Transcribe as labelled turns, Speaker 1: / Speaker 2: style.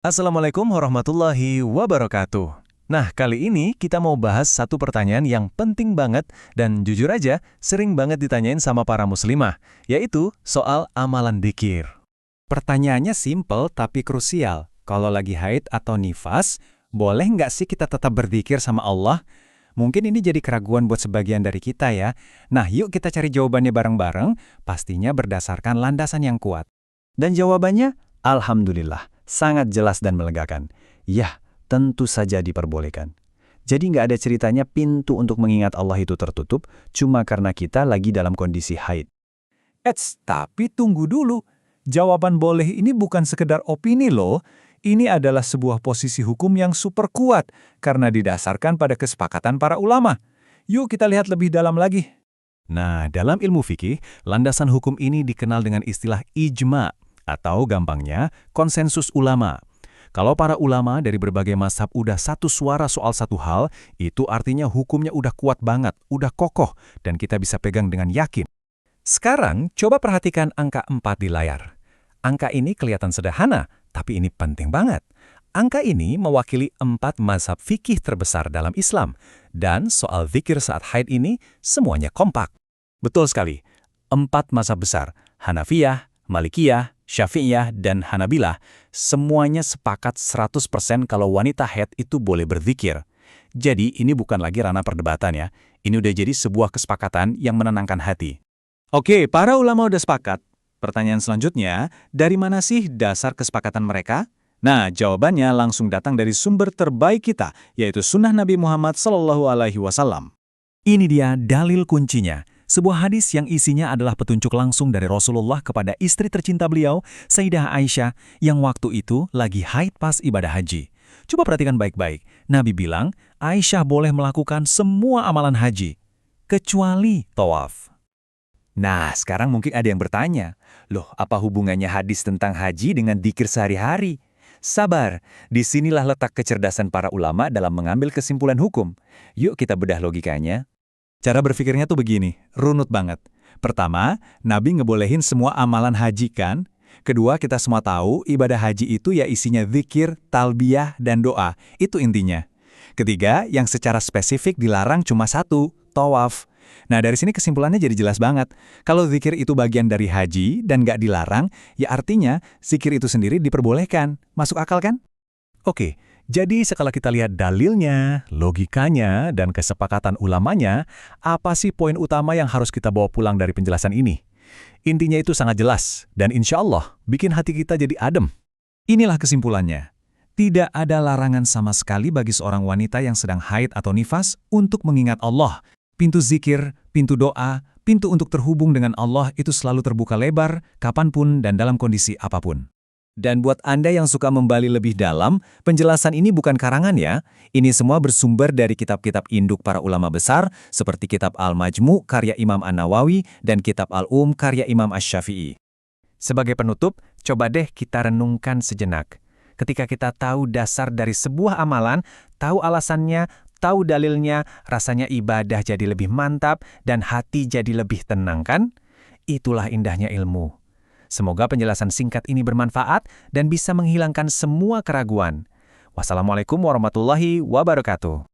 Speaker 1: Assalamualaikum warahmatullahi wabarakatuh. Nah, kali ini kita mau bahas satu pertanyaan yang penting banget dan jujur aja sering banget ditanyain sama para muslimah, yaitu soal amalan dzikir.
Speaker 2: Pertanyaannya simpel tapi krusial. Kalau lagi haid atau nifas, boleh nggak sih kita tetap berzikir sama Allah? Mungkin ini jadi keraguan buat sebagian dari kita ya. Nah, yuk kita cari jawabannya bareng-bareng, pastinya berdasarkan landasan yang kuat.
Speaker 3: Dan jawabannya, Alhamdulillah, sangat jelas dan melegakan. Ya, tentu saja diperbolehkan. Jadi nggak ada ceritanya pintu untuk mengingat Allah itu tertutup, cuma karena kita lagi dalam kondisi haid.
Speaker 4: Tapi tunggu dulu. Jawaban boleh ini bukan sekedar opini loh. Ini adalah sebuah posisi hukum yang super kuat karena didasarkan pada kesepakatan para ulama. Yuk kita lihat lebih dalam lagi.
Speaker 1: Nah, dalam ilmu fikih, landasan hukum ini dikenal dengan istilah ijma, atau gampangnya, konsensus ulama. Kalau para ulama dari berbagai mazhab udah satu suara soal satu hal, itu artinya hukumnya udah kuat banget, udah kokoh, dan kita bisa pegang dengan yakin. Sekarang, coba perhatikan angka 4 di layar. Angka ini kelihatan sederhana, tapi ini penting banget. Angka ini mewakili 4 mazhab fikih terbesar dalam Islam, dan soal zikir saat haid ini semuanya kompak. Betul sekali, 4 mazhab besar, Hanafiyah, Malikiyah, Syafi'iyah, dan Hanabilah, semuanya sepakat 100% kalau wanita haid itu boleh berzikir. Jadi ini bukan lagi ranah perdebatan ya, ini udah jadi sebuah kesepakatan yang menenangkan hati. Oke, para ulama udah sepakat. Pertanyaan selanjutnya, dari mana sih dasar kesepakatan mereka? Nah, jawabannya langsung datang dari sumber terbaik kita, yaitu Sunnah Nabi Muhammad SAW. Ini dia dalil kuncinya. Sebuah hadis yang isinya adalah petunjuk langsung dari Rasulullah kepada istri tercinta beliau, Sayyidah Aisyah, yang waktu itu lagi haid pas ibadah haji. Coba perhatikan baik-baik. Nabi bilang, Aisyah boleh melakukan semua amalan haji, kecuali tawaf. Nah, sekarang mungkin ada yang bertanya, loh, apa hubungannya hadis tentang haji dengan dzikir sehari-hari? Sabar, disinilah letak kecerdasan para ulama dalam mengambil kesimpulan hukum. Yuk kita bedah logikanya. Cara berpikirnya tuh begini, runut banget. Pertama, Nabi ngebolehin semua amalan haji kan? Kedua, kita semua tahu ibadah haji itu ya isinya zikir, talbiyah, dan doa. Itu intinya. Ketiga, yang secara spesifik dilarang cuma satu, tawaf. Nah, dari sini kesimpulannya jadi jelas banget. Kalau zikir itu bagian dari haji dan nggak dilarang, ya artinya zikir itu sendiri diperbolehkan. Masuk akal kan? Oke, jadi setelah kita lihat dalilnya, logikanya, dan kesepakatan ulamanya, apa sih poin utama yang harus kita bawa pulang dari penjelasan ini? Intinya itu sangat jelas, dan insya Allah bikin hati kita jadi adem. Inilah kesimpulannya. Tidak ada larangan sama sekali bagi seorang wanita yang sedang haid atau nifas untuk mengingat Allah. Pintu zikir, pintu doa, pintu untuk terhubung dengan Allah itu selalu terbuka lebar, kapanpun dan dalam kondisi apapun. Dan buat Anda yang suka membali lebih dalam, penjelasan ini bukan karangan ya. Ini semua bersumber dari kitab-kitab induk para ulama besar, seperti kitab Al-Majmu' karya Imam An-Nawawi dan kitab Al-Um karya Imam Asy-Syafi'i. Sebagai penutup, coba deh kita renungkan sejenak. Ketika kita tahu dasar dari sebuah amalan, tahu alasannya, tahu dalilnya, rasanya ibadah jadi lebih mantap dan hati jadi lebih tenang kan? Itulah indahnya ilmu. Semoga penjelasan singkat ini bermanfaat dan bisa menghilangkan semua keraguan. Wassalamualaikum warahmatullahi wabarakatuh.